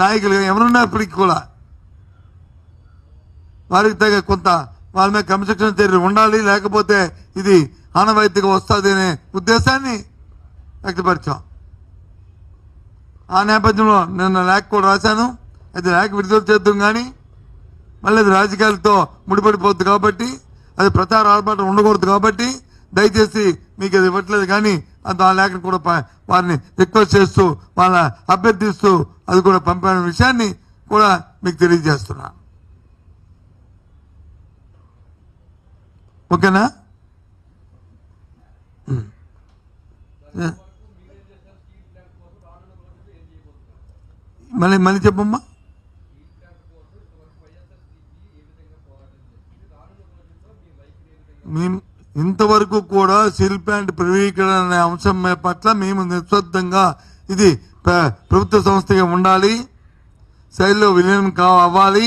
నాయకులు ఎవరున్నప్పటికీ కూడా వారికి తగ్గ కొంత వాళ్ళ మీద క్రమశిక్షణ చర్యలు ఉండాలి, లేకపోతే ఇది ఆనవాయితీగా వస్తుంది అనే ఉద్దేశాన్ని వ్యక్తపరిచాం. ఆ నేపథ్యంలో నిన్న లేఖ కూడా రాశాను. అది లేఖ విడుదల చేద్దాం, కానీ మళ్ళీ అది రాజకీయాలతో ముడిపడిపోద్ది కాబట్టి, అది ప్రచార ఆర్భాటం ఉండకూడదు కాబట్టి దయచేసి మీకు అది ఇవ్వట్లేదు. కానీ ఆ లేఖను కూడా వారిని రిక్వెస్ట్ చేస్తూ వాళ్ళ అభ్యర్థిస్తూ అది కూడా పంపిన విషయాన్ని కూడా మీకు తెలియజేస్తున్నాను. ఓకేనా? మళ్ళీ చెప్పమ్మా. మేము ఇంతవరకు కూడా స్టీల్ ప్లాంట్ ప్రైవేటీకరణ అనే అంశం పట్ల మేము నిశ్శబ్దంగా ఇది ప్రభుత్వ సంస్థగా ఉండాలి, శైలిలో విలీనం అవ్వాలి,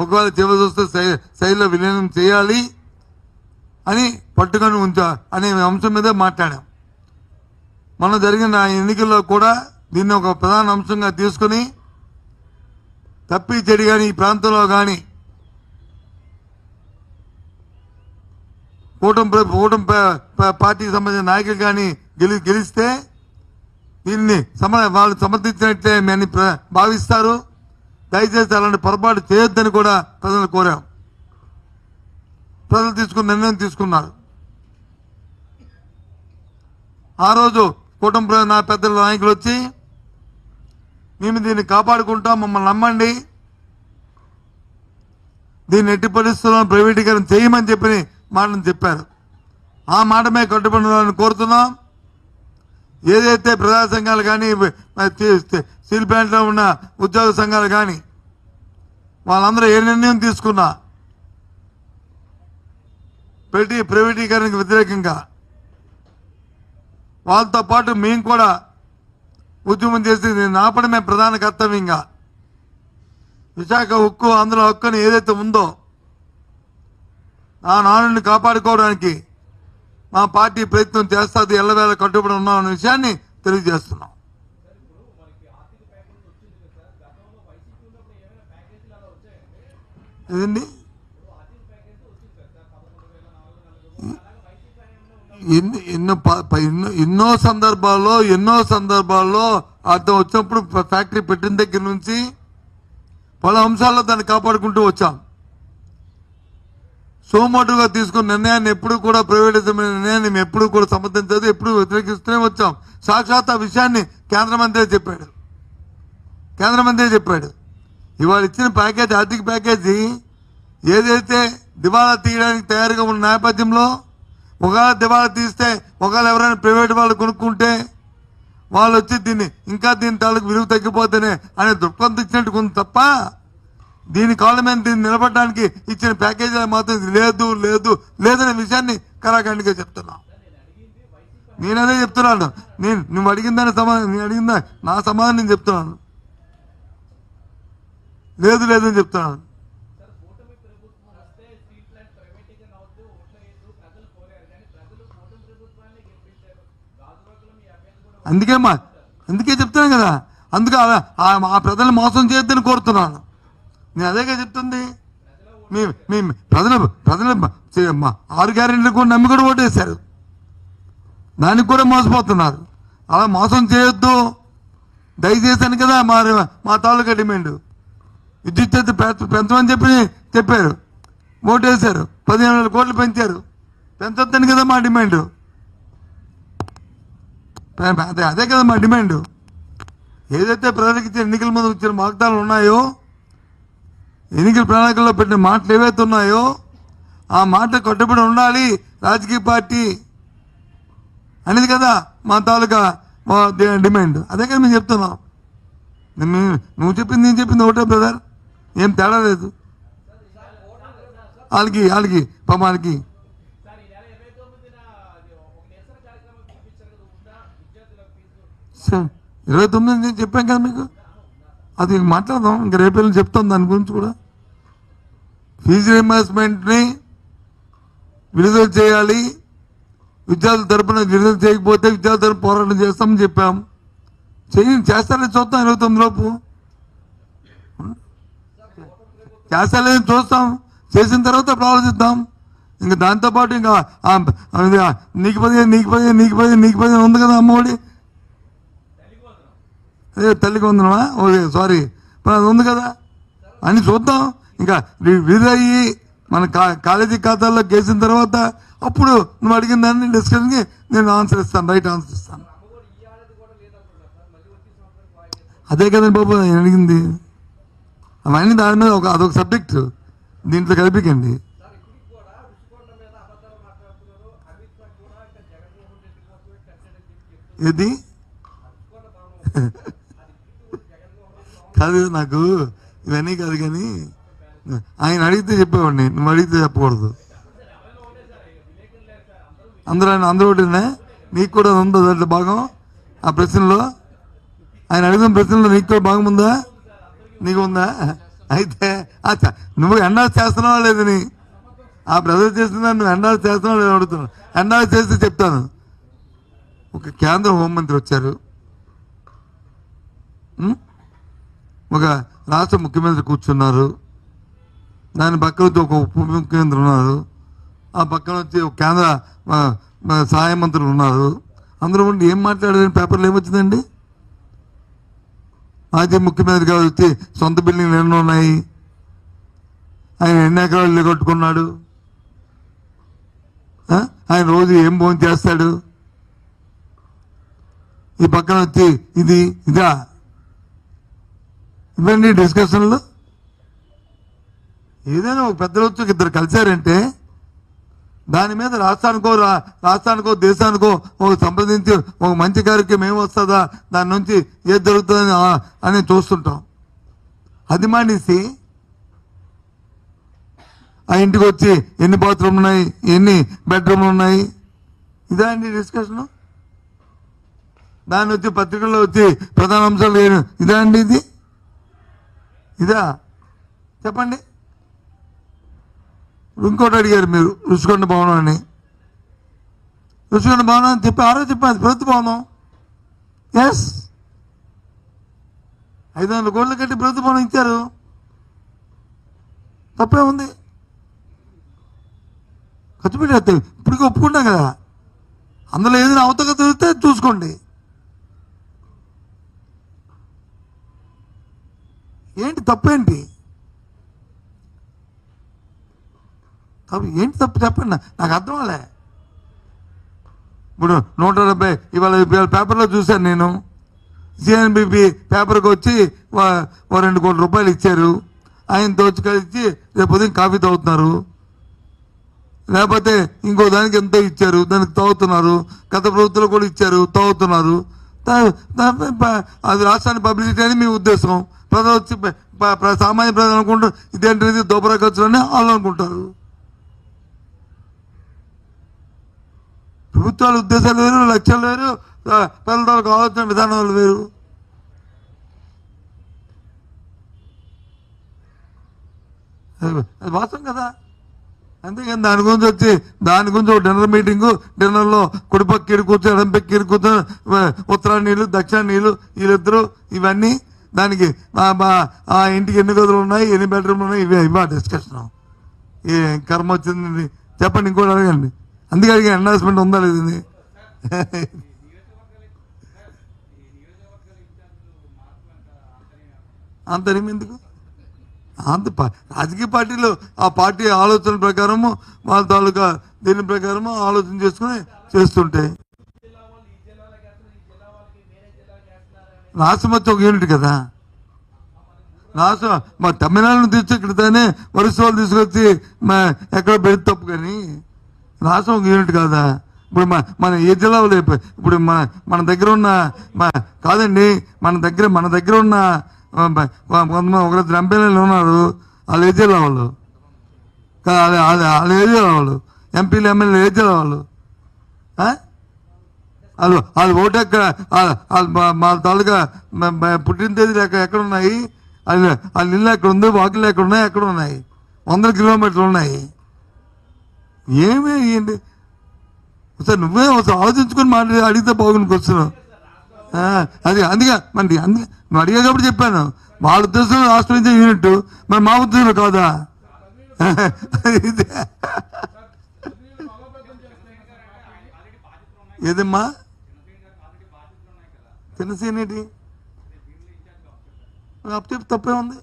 ఒకవేళ చివరి వస్తే శైలిలో విలీనం చేయాలి అని పట్టుకొని ఉంచా అనే అంశం మీద మాట్లాడాం. మనం జరిగిన ఎన్నికల్లో కూడా దీన్ని ఒక ప్రధాన అంశంగా తీసుకుని తప్పి చెడి కానీ ఈ ప్రాంతంలో కానీ కూటమి పార్టీకి సంబంధించిన నాయకులు కానీ గెలిస్తే దీన్ని వాళ్ళు సమర్థించినట్లే అని భావిస్తారు. దయచేసి అలాంటి పొరపాటు చేయొద్దని కూడా ప్రజలు కోరాం. ప్రజలు తీసుకున్న నిర్ణయం తీసుకున్నారు. ఆ రోజు కూటమి నా పెద్దల నాయకులు వచ్చి మేము దీన్ని కాపాడుకుంటాం, మమ్మల్ని నమ్మండి, దీన్ని ఎట్టి పరిస్థితుల్లో ప్రైవేటీకరణ చేయమని చెప్పి మాటను చెప్పారు. ఆ మాట మీద కట్టుబడాలని కోరుతున్నాం. ఏదైతే ప్రజా సంఘాలు కానీ స్టీల్ ప్లాంట్లో ఉన్న ఉద్యోగ సంఘాలు కానీ వాళ్ళందరూ ఏ నిర్ణయం తీసుకున్నా ప్రైవేటీకరణకు వ్యతిరేకంగా వాళ్ళతో పాటు మేము కూడా ఉద్యమం చేసి దీన్ని ఆపడమే ప్రధాన కర్తవ్యంగా విశాఖ ఉక్కు అందులో హక్కుని ఏదైతే ఉందో ఆ నాణ్యని కాపాడుకోవడానికి మా పార్టీ ప్రయత్నం చేస్తుంది, ఎల్లవేళ కట్టుబడి ఉన్నాం అనే విషయాన్ని తెలియజేస్తున్నాం. ఇదండి ఎన్నో సందర్భాల్లో అర్థం వచ్చినప్పుడు ఫ్యాక్టరీ పెట్టిన దగ్గర నుంచి పలు అంశాల్లో దాన్ని కాపాడుకుంటూ వచ్చాం. సోమోటుగా తీసుకున్న నిర్ణయాన్ని ఎప్పుడు కూడా ప్రైవేటైజేషన్ నిర్ణయాన్ని మేము ఎప్పుడు కూడా సమర్థించదు, ఎప్పుడు వ్యతిరేకిస్తూనే వచ్చాం. సాక్షాత్ ఆ విషయాన్ని కేంద్ర మంత్రి చెప్పాడు. ఇవాళ ఇచ్చిన ప్యాకేజ్, ఆర్థిక ప్యాకేజీ ఏదైతే దివాళా తీయడానికి తయారుగా ఉన్న నేపథ్యంలో ఒకవేళ దివాళా తీస్తే ఒకవేళ ఎవరైనా ప్రైవేట్ వాళ్ళు కొనుక్కుంటే వాళ్ళు వచ్చి దీని తాలూకు విలువ తగ్గిపోతేనే అనే దృక్పథం ఇచ్చినట్టు ఉంది తప్ప దీని కాళ్ళ మీద దీన్ని నిలబడడానికి ఇచ్చిన ప్యాకేజీ మాత్రం లేదనే విషయాన్ని కరాఖండిగా చెప్తున్నాం. నేనదే చెప్తున్నాను. నువ్వు అడిగిందని అడిగిందా నా సమాధానం నేను చెప్తున్నాను. లేదని చెప్తున్నాను. అందుకే చెప్తున్నాను కదా, అందుకే ఆ ప్రజలు మోసం చేయొద్దని కోరుతున్నాను. నేను అదేగా చెప్తుంది. ప్రజలు 6 గ్యారెంటీలు కూడా నమ్మి కూడా ఓటేశారు, దానికి కూడా మోసపోతున్నారు. అలా మోసం చేయొద్దు దయచేసాను కదా మా తాలూకా డిమాండ్. విద్యుత్ పెంచమని చెప్పారు, ఓటేశారు, 15,000 కోట్లు పెంచారు, పెంచొద్దని కదా మా డిమాండ్. అదే కదా మా డిమాండ్. ఏదైతే ప్రజలకు ఇచ్చిన ఎన్నికల ముందు ఇచ్చిన వాగ్దానాలు ఉన్నాయో, ఎన్నికల ప్రణాళికల్లో పెట్టిన మాటలు ఏవైతే ఉన్నాయో ఆ మాటలు కట్టుబడి ఉండాలి రాజకీయ పార్టీ అనేది కదా మా తాలూకా డిమాండ్. అదే కదా మేము చెప్తున్నాం. నువ్వు చెప్పింది నేను చెప్పింది ఒకటే బ్రదర్, ఏం తేడా లేదు. వాళ్ళకి పాపాలకి సార్ 29 నేను చెప్పాను కదా మీకు. అది మాట్లాడదాం, ఇంకా రేపు చెప్తాం దాని గురించి కూడా. ఫీజు రీయింబర్స్మెంట్ని విడుదల చేయాలి, విద్యార్థుల తరపున విడుదల చేయకపోతే విద్యార్థుల తరపున పోరాటం చేస్తామని చెప్పాం. చేస్తారని చూద్దాం 29 లోపు. చేస్తలేదని చూస్తాం, చేసిన తర్వాత అప్పుడు ఆలోచిద్దాం. ఇంకా దాంతోపాటు ఇంకా నీకు 15 ఉంది కదా అమ్మఒడి, అదే తల్లికి వందనమా, ఓకే సారీ, అది ఉంది కదా అని చూద్దాం. ఇంకా విడుదలయ్యి మన కాలేజీ ఖాతాల్లో వేసిన తర్వాత అప్పుడు నువ్వు అడిగిన దాన్ని డిస్కషన్కి నేను ఆన్సర్ ఇస్తాను, రైట్ ఆన్సర్ ఇస్తాను. అదే కదండి బాబు నేను అడిగింది. అవన్నీ దాని మీద అదొక సబ్జెక్టు, దీంట్లో కలిపికండి. ఏది కాదు, నాకు ఇవన్నీ కాదు, కానీ ఆయన అడిగితే చెప్పేవాడిని, నువ్వు అడిగితే చెప్పకూడదు. అందరూ ఒకటినే, నీకు కూడా ఉందా దాంట్లో భాగం? ఆ ప్రశ్నలో ఆయన అడిగిన ప్రశ్నలో నీకు కూడా భాగం ఉందా? నీకు ఉందా? అయితే నువ్వు ఎండాల్సి చేస్తున్నావా లేదని, ఆ బ్రదర్ చేస్తున్నా నువ్వు ఎండాల్సి చేస్తున్నావా లేదని అడుగుతున్నావు. ఎండాల్సి చేస్తే చెప్తాను. ఒక కేంద్ర హోంమంత్రి వచ్చారు, ఒక రాష్ట్ర ముఖ్యమంత్రి కూర్చున్నారు, దాని పక్కన వచ్చి ఒక ఉప ముఖ్యమంత్రి ఉన్నారు, ఆ పక్కన వచ్చి ఒక కేంద్ర సహాయ మంత్రులు ఉన్నారు. అందరూ ఉండి ఏం మాట్లాడారని పేపర్లో ఏమొచ్చిందండి? మాజీ ముఖ్యమంత్రి గారు వచ్చి సొంత బిల్డింగ్లు ఎన్నో ఉన్నాయి, ఆయన ఎన్ని ఎకరాలు ఇల్లు కట్టుకున్నాడు, ఆయన రోజు ఏం భోజనం చేస్తాడు. ఈ పక్కన వచ్చి ఇదా ఇవన్నీ డిస్కషన్లు. ఏదైనా ఒక పెద్దలు వచ్చి ఇద్దరు కలిశారంటే దాని మీద రాష్ట్రానికో దేశానికో ఒక సంప్రదించి ఒక మంచి కార్యక్రమం ఏమొస్తుందా, దాని నుంచి ఏది జరుగుతుంది అని చూస్తుంటాం. అది మానేసి ఆ ఇంటికి వచ్చి ఎన్ని బాత్రూమ్లు ఉన్నాయి, ఎన్ని బెడ్రూమ్లు ఉన్నాయి, ఇదా అండి డిస్కషను. దాన్ని వచ్చి పత్రికల్లో వచ్చి ప్రధాన అంశాలు ఇదా అండి, ఇదా చెప్పండి. ఇంకోటి అడిగారు మీరు, రుషికొండ భవనం అని. రుషికొండ భవనం అని చెప్పి ఆరో చెప్పాను, ప్రభుత్వ భవనం. ఎస్, 500 కోట్లు కట్టి ప్రభుత్వ భవనం ఇచ్చారు, తప్పే ఉంది. ఖర్చు పెట్టేస్తే ఇప్పటికీ ఒప్పుకుంటాం కదా. అందులో ఏదైనా అవతక దొరికితే చూసుకోండి. ఏంటి తప్పేంటి? ఏంటి తప్పు చెప్పండి, నాకు అర్థం అలే. ఇప్పుడు 170 ఇవాళ పేపర్లో చూశాను నేను, సిఎన్బిపి పేపర్కి వచ్చి 2 కోట్ల రూపాయలు ఇచ్చారు. ఆయన దోచుకొచ్చి రేపు ఉదయం కాఫీ తాగుతున్నారు, లేకపోతే ఇంకో దానికి ఎంతో ఇచ్చారు, దానికి తాగుతున్నారు. గత ప్రభుత్వంలో కూడా ఇచ్చారు, తాగుతున్నారు. అది రాష్ట్రానికి పబ్లిసిటీ అని మీ ఉద్దేశం. ప్రజలు వచ్చి సామాన్య ప్రజలు అనుకుంటారు ఇదేంటిది దోబరా ఖర్చులు అని వాళ్ళు అనుకుంటారు. ప్రభుత్వాల ఉద్దేశాలు వేరు, లక్ష్యాలు వేరు, ప్రజలకు ఆలోచన విధానాలు వేరు. అది వాస్తవం కదా. అంతేకాని దాని గురించి ఒక డిన్నర్ మీటింగు, డిన్నర్లో కుడిపక్క ఇరు కూర్చో, ఎడంపక్క ఇరు కూర్చో, ఉత్తరాయణ నీళ్ళు దక్షిణ నీళ్ళు వీళ్ళిద్దరు, ఇవన్నీ దానికి ఆ ఇంటికి ఎన్ని గదులు ఉన్నాయి, ఎన్ని బెడ్రూమ్లు ఉన్నాయి, ఇవా డిస్కషన్. ఏ కర్మ వచ్చింది చెప్పండి, ఇంకోటి అడగండి. అందుకే అడిగా ఎండార్స్మెంట్ ఉందా లేదు. అంతనేమి ఎందుకు? రాజకీయ పార్టీలు ఆ పార్టీ ఆలోచన ప్రకారము వాళ్ళ తాలూకా దీని ప్రకారము ఆలోచన చేసుకుని చేస్తుంటే, రాష్ట్రం వచ్చి ఒక యూనిట్ కదా. రాష్ట్రం మా తమిళనాడును తీసుకెళ్తానే వరుస వాళ్ళు తీసుకొచ్చి ఎక్కడ పెడితే తప్పు, కానీ రాష్ట్రం ఒక యూనిట్ కాదా. ఇప్పుడు మన ఏ జిల్లాలో ఇప్పుడు మన దగ్గర ఉన్న కాదండి, మన దగ్గర ఉన్న కొంతమంది ఒకరిద్దరు ఎంపీలు ఉన్నారు, వాళ్ళు ఏ జిల్లా వాళ్ళు? వాళ్ళు ఏ జిల్లా వాళ్ళు? ఎంపీలు ఎమ్మెల్యేలు ఏ జిల్లా వాళ్ళు? వాళ్ళు ఓటు ఎక్కడ, మా తాలూకా పుట్టిన తేదీలు ఎక్కడ ఉన్నాయి, వాళ్ళ ఇల్లు ఎక్కడ ఉంది, వాకిళ్ళు ఎక్కడ ఉన్నాయి, ఎక్కడ ఉన్నాయి, 100 కిలోమీటర్లు ఉన్నాయి. ఏమీ ఇవ్వండి సార్, నువ్వే ఒకసారి ఆలోచించుకొని అడిగితే బాగుంది క్వశ్చన్. అది అందుకే నువ్వు అడిగా కాబట్టి చెప్పాను. వాళ్ళ ఉద్దేశంలో రాష్ట్రం ఇచ్చే యూనిట్, మరి మా ఉద్దేశంలో కాదా? ఏదమ్మా జనసేన ఏంటి అప్పు తప్పే ఉంది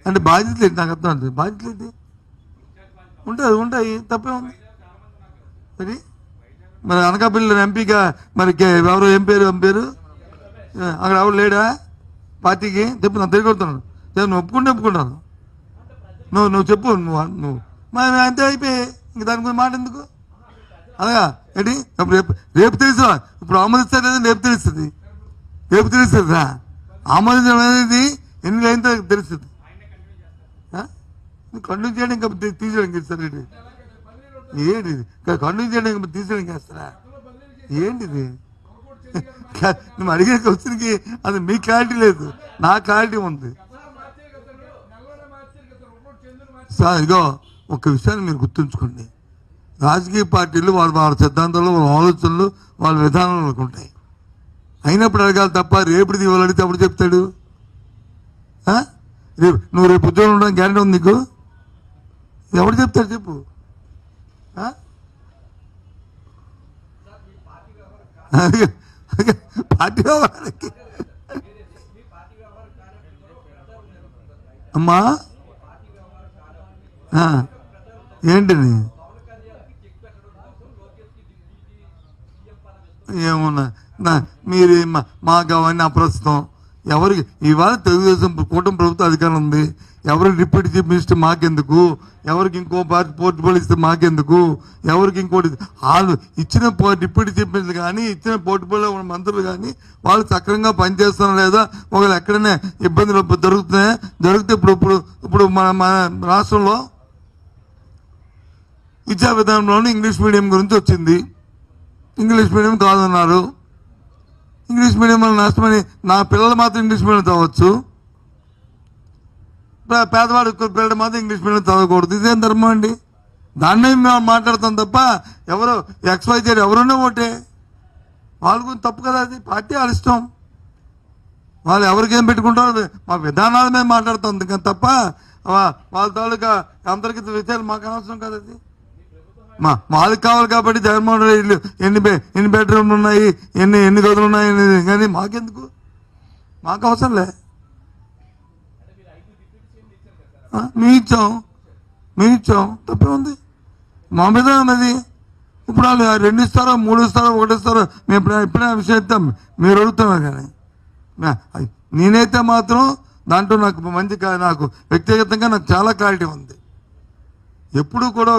అంటే బాధ్యతలు ఏంటి? నాకు అర్థం అంటే బాధ్యతలు ఏంటి? ఉంటాయి తప్పే ఉంది. మరి అనకాపల్లి ఎంపీగా మరి ఎవరు ఏం పేరు అక్కడ ఎవరు లేడా పార్టీకి? చెప్పు, నాకు తిరిగొడుతున్నాను. నువ్వు ఒప్పుకుంటాను. నువ్వు చెప్పు, నువ్వు మరి అంతే అయిపోయి ఇంక దాని గురించి మాట ఎందుకు? అలాగా ఏంటి? అప్పుడు రేపు తెలుసు, ఇప్పుడు ఆమోదిస్తారు లేదా రేపు తెలుస్తుంది. రేపు తెలుస్తుందా? ఆమోదించడం అనేది ఎన్ని అయిన తెలుస్తుంది. కంటిన్యూ చేయడం ఇంకా తీసేయడం ఇస్తారు ఏంటి? ఏంటిది కంటిన్యూ చేయడం ఇంకా తీసేయడం చేస్తారా? ఏంటిది? నువ్వు అడిగే క్వశ్చన్కి అది మీ క్లారిటీ లేదు, నా క్లారిటీ ఉంది. సార్ ఇగో ఒక విషయాన్ని మీరు గుర్తుంచుకోండి. రాజకీయ పార్టీలు వాళ్ళ సిద్ధాంతాలు, వాళ్ళ ఆలోచనలు, వాళ్ళ విధానాలు ఉంటాయి. అయినప్పుడు అడగాలి తప్ప రేపుది వాళ్ళు అడిగితే అప్పుడు చెప్తాడు. నువ్వు రేపు ఉద్యోగం ఉండడం గ్యారెంటీ ఉంది నీకు? ఎవరు చెప్తాడు చెప్పు? పార్టీ వాళ్ళకి అమ్మా ఏంటిది? ఏమన్నా మీరు మాకు అవన్నీ అప్రస్తుతం. ఎవరికి ఇవాళ తెలుగుదేశం కూటమి ప్రభుత్వం అధికారం ఉంది. ఎవరికి డిప్యూటీ చీఫ్ మినిస్టర్ మాకెందుకు? ఎవరికి ఇంకో పోర్ట్ఫోలియో ఇస్తే మాకెందుకు? ఎవరికి ఇంకోటి వాళ్ళు ఇచ్చిన డిప్యూటీ చీఫ్ మినిస్టర్ కానీ ఇచ్చిన పోర్ట్ఫోలియో ఉన్న మంత్రులు కానీ వాళ్ళు సక్రమంగా పనిచేస్తున్నా లేదా, ఒకవేళ ఎక్కడైనా ఇబ్బందులు జరిగితే ఇప్పుడు మన రాష్ట్రంలో విద్యా విధానంలోనే ఇంగ్లీష్ మీడియం గురించి వచ్చింది. ఇంగ్లీష్ మీడియం కాదన్నారు. ఇంగ్లీష్ మీడియం వల్ల నష్టమని నా పిల్లలు మాత్రం ఇంగ్లీష్ మీడియం చదవచ్చు, పేదవాడి పిల్లలు మాత్రం ఇంగ్లీష్ మీడియం చదవకూడదు. ఇదేం ధర్మం అండి? దాన్నే మేము మాట్లాడతాం తప్ప ఎవరు XYZ ఎవరున్నా ఒకటే. వాళ్ళ గురించి తప్పు కదా, అది పార్టీ వాళ్ళ ఇష్టం. వాళ్ళు ఎవరికేం పెట్టుకుంటారో మా విధానాల మీద మాట్లాడుతుంది కానీ తప్ప వాళ్ళ తాలూకా అంతర్గత విషయాలు మాకు అనవసరం కదా. అది వాళ్ళకి కావాలి కాబట్టి జగన్మోహన్ రెడ్డి ఇల్లు ఎన్ని బెడ్రూమ్లు ఉన్నాయి, ఎన్ని గదులు ఉన్నాయి కానీ మాకెందుకు? మాకు అవసరంలే. మేము ఇచ్చాం తప్పే ఉంది. మా మీద ఉన్నది. ఇప్పుడు వాళ్ళు 2 ఇస్తారో 3 ఇస్తారో 1 ఇస్తారో మేము ఎప్పుడైనా విషయం ఇస్తాం, మీరు అడుగుతున్నారు. కానీ నేనైతే మాత్రం దాంట్లో నాకు వ్యక్తిగతంగా నాకు చాలా క్లారిటీ ఉంది. ఎప్పుడు కూడా